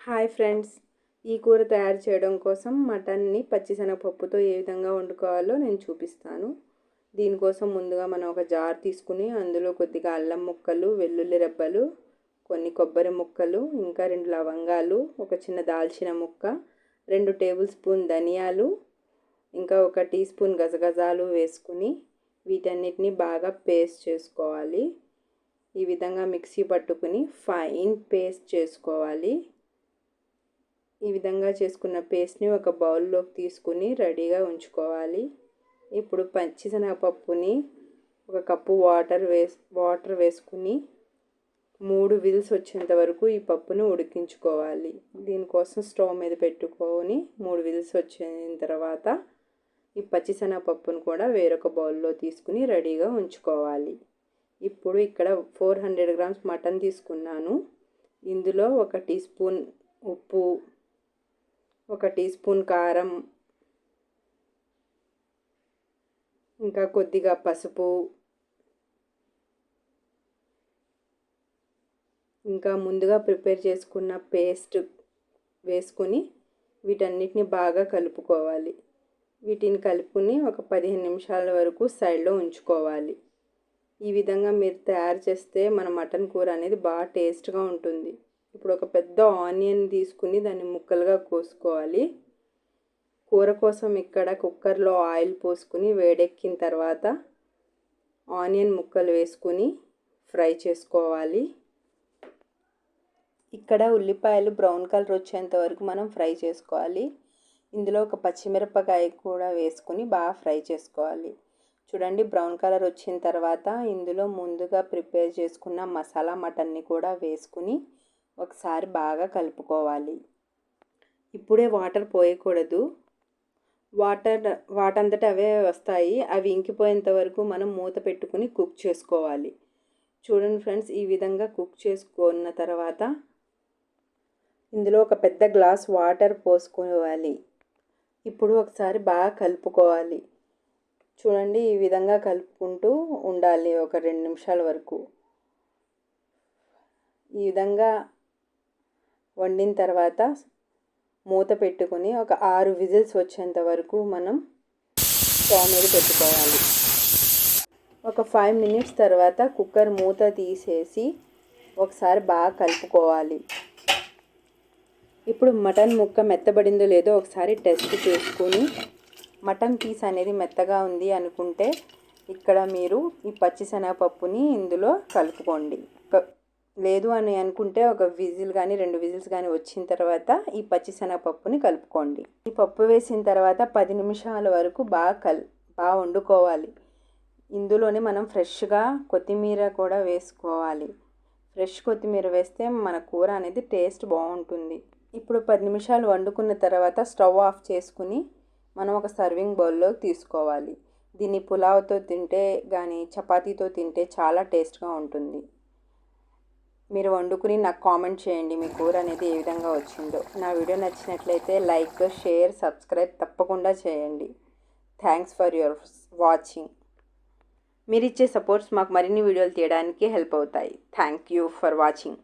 Hi friends, ఈ కూర తయారు చేయడం కోసం మటన్ని పచ్చిశనగపప్పుతో ఏ విధంగా వండుకోవాలో నేను చూపిస్తాను. దీనికోసం ముందుగా మనం ఒక జార్ తీసుకుని అందులో కొద్దిగా అల్లం ముక్కలు, వెల్లుల్లి రెబ్బలు, కొన్ని కొబ్బరి ముక్కలు, ఇంకా 2 లవంగాలు, ఒక చిన్న దాల్చిన ముక్క, 2 టేబుల్ స్పూన్ ధనియాలు, ఇంకా 1 టీ స్పూన్ గసగసాలు వేసుకుని వీటన్నిటిని బాగా పేస్ట్ చేసుకోవాలి. ఈ విధంగా మిక్సీ పట్టుకుని ఫైన్ పేస్ట్ చేసుకోవాలి. ఈ విధంగా చేసుకున్న పేస్ట్ని ఒక బౌల్లోకి తీసుకుని రెడీగా ఉంచుకోవాలి. ఇప్పుడు పచ్చిశనగపప్పుని 1 కప్పు వాటర్ వేసుకుని 3 విజిల్స్ వచ్చేంత వరకు ఈ పప్పును ఉడికించుకోవాలి. దీనికోసం స్టవ్ మీద పెట్టుకొని 3 విజిల్స్ వచ్చిన తర్వాత ఈ పచ్చిశనగపప్పును కూడా వేరొక బౌల్లో తీసుకుని రెడీగా ఉంచుకోవాలి. ఇప్పుడు ఇక్కడ 400 గ్రామ్స్ మటన్ తీసుకున్నాను. ఇందులో 1 టీ స్పూన్ ఉప్పు, 1 టీ స్పూన్ కారం, ఇంకా కొద్దిగా పసుపు, ఇంకా ముందుగా ప్రిపేర్ చేసుకున్న పేస్ట్ వేసుకొని వీటన్నిటిని బాగా కలుపుకోవాలి. వీటిని కలుపుకొని ఒక 15 నిమిషాల వరకు సైడ్లో ఉంచుకోవాలి. ఈ విధంగా మీరు తయారు చేస్తే మన మటన్ కూర అనేది బాగా టేస్ట్గా ఉంటుంది. ఇప్పుడు ఒక పెద్ద ఆనియన్ తీసుకుని దాన్ని ముక్కలుగా కోసుకోవాలి. కూర కోసం ఇక్కడ కుక్కర్లో ఆయిల్ పోసుకుని వేడెక్కిన తర్వాత ఆనియన్ ముక్కలు వేసుకుని ఫ్రై చేసుకోవాలి. ఇక్కడ ఉల్లిపాయలు బ్రౌన్ కలర్ వచ్చేంత వరకు మనం ఫ్రై చేసుకోవాలి. ఇందులో 1 పచ్చిమిరపకాయ కూడా వేసుకుని బాగా ఫ్రై చేసుకోవాలి. చూడండి, బ్రౌన్ కలర్ వచ్చిన తర్వాత ఇందులో ముందుగా ప్రిపేర్ చేసుకున్న మసాలా మటన్ని కూడా వేసుకుని ఒకసారి బాగా కలుపుకోవాలి. ఇప్పుడే వాటర్ పోయకూడదు. వాటంతట అవే వస్తాయి. అవి ఇంకిపోయేంత వరకు మనం మూత పెట్టుకుని కుక్ చేసుకోవాలి. చూడండి ఫ్రెండ్స్, ఈ విధంగా కుక్ చేసుకున్న తర్వాత ఇందులో 1 పెద్ద గ్లాస్ వాటర్ పోసుకోవాలి. ఇప్పుడు ఒకసారి బాగా కలుపుకోవాలి. చూడండి, ఈ విధంగా కలుపుకుంటూ ఉండాలి ఒక 2 నిమిషాల వరకు. ఈ విధంగా వండిన తర్వాత మూత పెట్టుకుని ఒక 6 విజిల్స్ వచ్చేంత వరకు మనం స్టవ్ మీద పెట్టుకోవాలి. ఒక 5 మినిట్స్ తర్వాత కుక్కర్ మూత తీసేసి ఒకసారి బాగా కలుపుకోవాలి. ఇప్పుడు మటన్ ముక్క మెత్తబడిందో లేదో ఒకసారి టెస్ట్ చేసుకొని మటన్ పీస్ అనేది మెత్తగా ఉంది అనుకుంటే ఇక్కడ మీరు ఈ పచ్చిశనగపప్పుని ఇందులో కలుపుకోండి. లేదు అని అనుకుంటే 1 విజిల్ కానీ 2 విజిల్స్ కానీ వచ్చిన తర్వాత ఈ పచ్చిశనగపప్పుని కలుపుకోండి. ఈ పప్పు వేసిన తర్వాత 10 నిమిషాల వరకు బాగా వండుకోవాలి. ఇందులోనే మనం ఫ్రెష్గా కొత్తిమీర కూడా వేసుకోవాలి. ఫ్రెష్ కొత్తిమీర వేస్తే మన కూర అనేది టేస్ట్ బాగుంటుంది. ఇప్పుడు 10 నిమిషాలు వండుకున్న తర్వాత స్టవ్ ఆఫ్ చేసుకుని మనం ఒక సర్వింగ్ బౌల్లోకి తీసుకోవాలి. దీన్ని పులావ్తో తింటే కానీ చపాతీతో తింటే చాలా టేస్ట్గా ఉంటుంది. మీరు వండుకుని నాకు కామెంట్ చేయండి మీ కూర అనేది ఏ విధంగా వచ్చిందో. నా వీడియో నచ్చినట్లయితే లైక్, షేర్, సబ్స్క్రైబ్ తప్పకుండా చేయండి. Thanks for your watching. మీరు ఇచ్చే సపోర్ట్స్ మాకు మరిన్ని వీడియోలు తీయడానికి హెల్ప్ అవుతాయి. Thank you for watching.